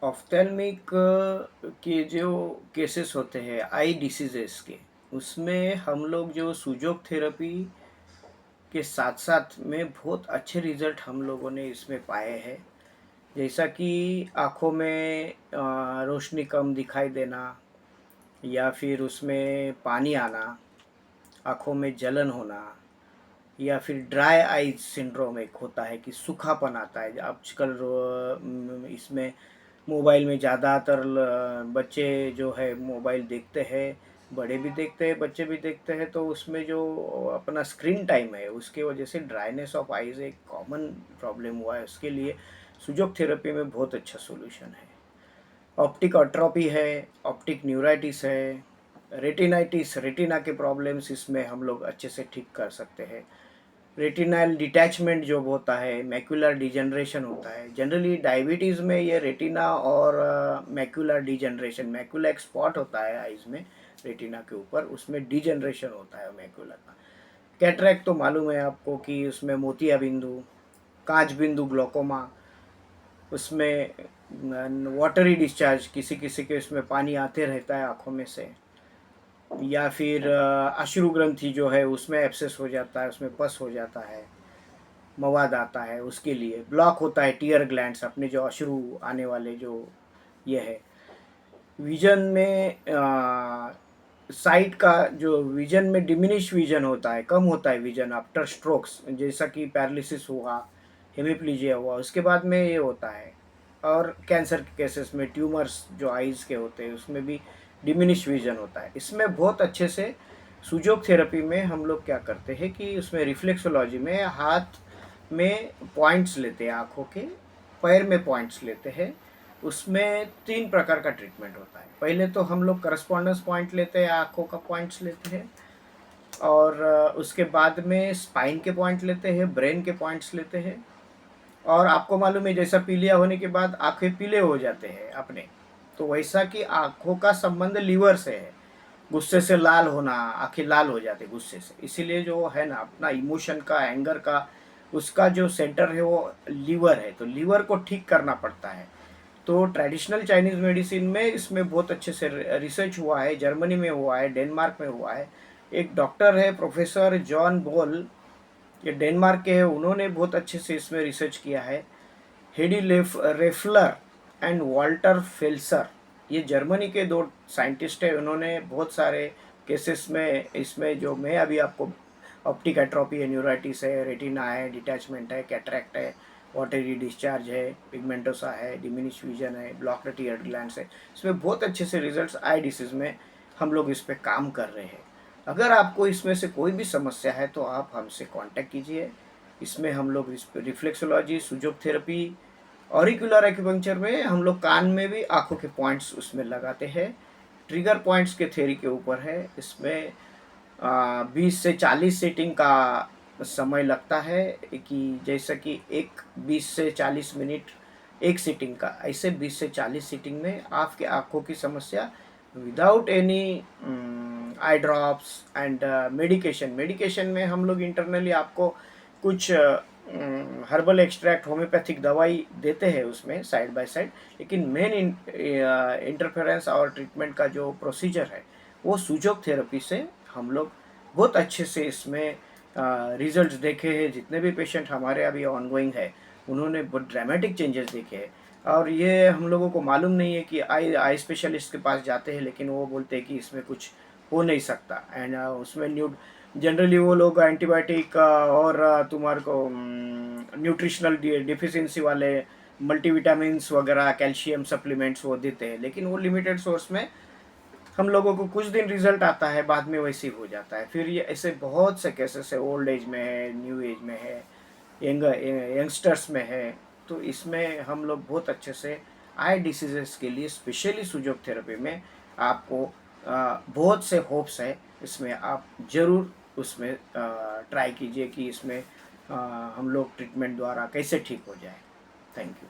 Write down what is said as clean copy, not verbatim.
ऑफ्थेल्मिक के जो केसेस होते हैं आई डिसीजेस के, उसमें हम लोग जो सुजोग थेरेपी के साथ साथ में बहुत अच्छे रिजल्ट हम लोगों ने इसमें पाए हैं। जैसा कि आँखों में रोशनी कम दिखाई देना, या फिर उसमें पानी आना, आँखों में जलन होना, या फिर ड्राई आइज सिंड्रोम एक होता है कि सूखापन आता है। आजकल इसमें मोबाइल में ज़्यादातर बच्चे जो है मोबाइल देखते हैं, बड़े भी देखते हैं, बच्चे भी देखते हैं, तो उसमें जो अपना स्क्रीन टाइम है उसके वजह से ड्राइनेस ऑफ आइज़ एक कॉमन प्रॉब्लम हुआ है। उसके लिए सुजोग थेरेपी में बहुत अच्छा सॉल्यूशन है। ऑप्टिक अट्रोपी है, ऑप्टिक न्यूराइटिस है, रेटिनाइटिस, रेटिना के प्रॉब्लम्स इसमें हम लोग अच्छे से ठीक कर सकते हैं। रेटिनल डिटैचमेंट जो होता है, मैक्युलर डिजनरेशन होता है। जनरली डायबिटीज़ में ये रेटिना और मैक्युलर डिजनरेशन, मैक्युला एक स्पॉट होता है आइज़ में रेटिना के ऊपर, उसमें डिजनरेशन होता है मैक्युला का। कैटरैक्ट तो मालूम है आपको कि उसमें मोतिया बिंदु, कांच बिंदु ग्लोकोमा, उसमें वाटरी डिस्चार्ज, किसी किसी के उसमें पानी आते रहता है आँखों में से, या फिर अश्रु ग्रंथि जो है उसमें एब्सेस हो जाता है, उसमें पस हो जाता है, मवाद आता है, उसके लिए ब्लॉक होता है टीयर ग्लैंड्स, अपने जो अश्रु आने वाले जो ये है। विजन में साइट का जो विजन में डिमिनिश विजन होता है, कम होता है विजन आफ्टर स्ट्रोक्स, जैसा कि पैरालिसिस हुआ, हेमिप्लीजिया हुआ, उसके बाद में ये होता है। और कैंसर के केसेस में ट्यूमर्स जो आइज़ के होते हैं उसमें भी डिमिनिश विजन होता है। इसमें बहुत अच्छे से सुजोग थेरेपी में हम लोग क्या करते हैं कि उसमें रिफ्लेक्सोलॉजी में हाथ में पॉइंट्स लेते हैं, आँखों के पैर में पॉइंट्स लेते हैं। उसमें 3 प्रकार का ट्रीटमेंट होता है। पहले तो हम लोग करस्पॉन्डेंस पॉइंट लेते हैं, आँखों का पॉइंट्स लेते हैं, और उसके बाद में स्पाइन के पॉइंट लेते हैं, ब्रेन के पॉइंट्स लेते हैं। और आपको मालूम है जैसा पीलिया होने के बाद आँखें पीले हो जाते हैं अपने, तो वैसा कि आँखों का संबंध लीवर से है। गुस्से से लाल होना, आँखें लाल हो जाती गुस्से से, इसीलिए जो है ना अपना इमोशन का, एंगर का, उसका जो सेंटर है वो लीवर है, तो लीवर को ठीक करना पड़ता है। तो ट्रेडिशनल चाइनीज़ मेडिसिन में इसमें बहुत अच्छे से रिसर्च हुआ है, जर्मनी में हुआ है, डेनमार्क में हुआ है। एक डॉक्टर है प्रोफेसर जॉन बोल, ये डेनमार्क के हैं, उन्होंने बहुत अच्छे से इसमें रिसर्च किया है। हेडी रेफलर एंड वाल्टर फेल्सर, ये जर्मनी के 2 साइंटिस्ट हैं। उन्होंने बहुत सारे केसेस में इसमें जो मैं अभी आपको, ऑप्टिक एट्रोपी है, न्यूराइटिस है, रेटिना है, डिटैचमेंट है, कैटरैक्ट है, वाटरी डिस्चार्ज है, पिगमेंटोसा है, डिमिनिश विजन है, ब्लॉक्ड टीयर ग्लैंड्स है, इसमें बहुत अच्छे से रिजल्ट्स आई डिसीज़ में हम लोग इस पर काम कर रहे हैं। अगर आपको इसमें से कोई भी समस्या है तो आप हमसे कांटेक्ट कीजिए। इसमें हम लोग रिफ्लेक्सोलॉजी, सुजोग थेरेपी, ऑरिकुलर एक्यूपंक्चर में हम लोग कान में भी आँखों के पॉइंट्स उसमें लगाते हैं। ट्रिगर पॉइंट्स के थ्योरी के ऊपर है। इसमें 20 से 40 सीटिंग का समय लगता है, कि जैसा कि एक 20 से 40 मिनट एक सीटिंग का, ऐसे 20 से 40 सीटिंग में आपके आँखों की समस्या without any eye drops and medication. Medication में हम लोग इंटरनली आपको कुछ हर्बल एक्सट्रैक्ट, होम्योपैथिक दवाई देते हैं उसमें साइड बाय साइड, लेकिन मेन इंटरफेरेंस और ट्रीटमेंट का जो प्रोसीजर है वो सुजोग थेरेपी से हम लोग बहुत अच्छे से इसमें रिजल्ट्स देखे हैं। जितने भी पेशेंट हमारे अभी ऑनगोइंग है उन्होंने बहुत ड्रामेटिक चेंजेस देखे हैं। और ये हम लोगों को मालूम नहीं है कि आई आई स्पेशलिस्ट के पास जाते हैं, लेकिन वो बोलते हैं कि इसमें कुछ हो नहीं सकता। एंड उसमें जनरली वो लोग एंटीबायोटिक और तुम्हारे को न्यूट्रिशनल डिफिशियंसी वाले मल्टीविटामिन्स वगैरह, कैल्शियम सप्लीमेंट्स वो देते हैं, लेकिन वो लिमिटेड सोर्स में हम लोगों को कुछ दिन रिजल्ट आता है, बाद में वैसे ही हो जाता है। फिर ये ऐसे बहुत से केसेस है, ओल्ड एज में है, न्यू एज में है, यंगस्टर्स में है। तो इसमें हम लोग बहुत अच्छे से आई डिसीजेस के लिए स्पेशली सुजोग थेरेपी में आपको बहुत से होप्स है। इसमें आप ज़रूर उसमें ट्राई कीजिए कि इसमें हम लोग ट्रीटमेंट द्वारा कैसे ठीक हो जाए। Thank you.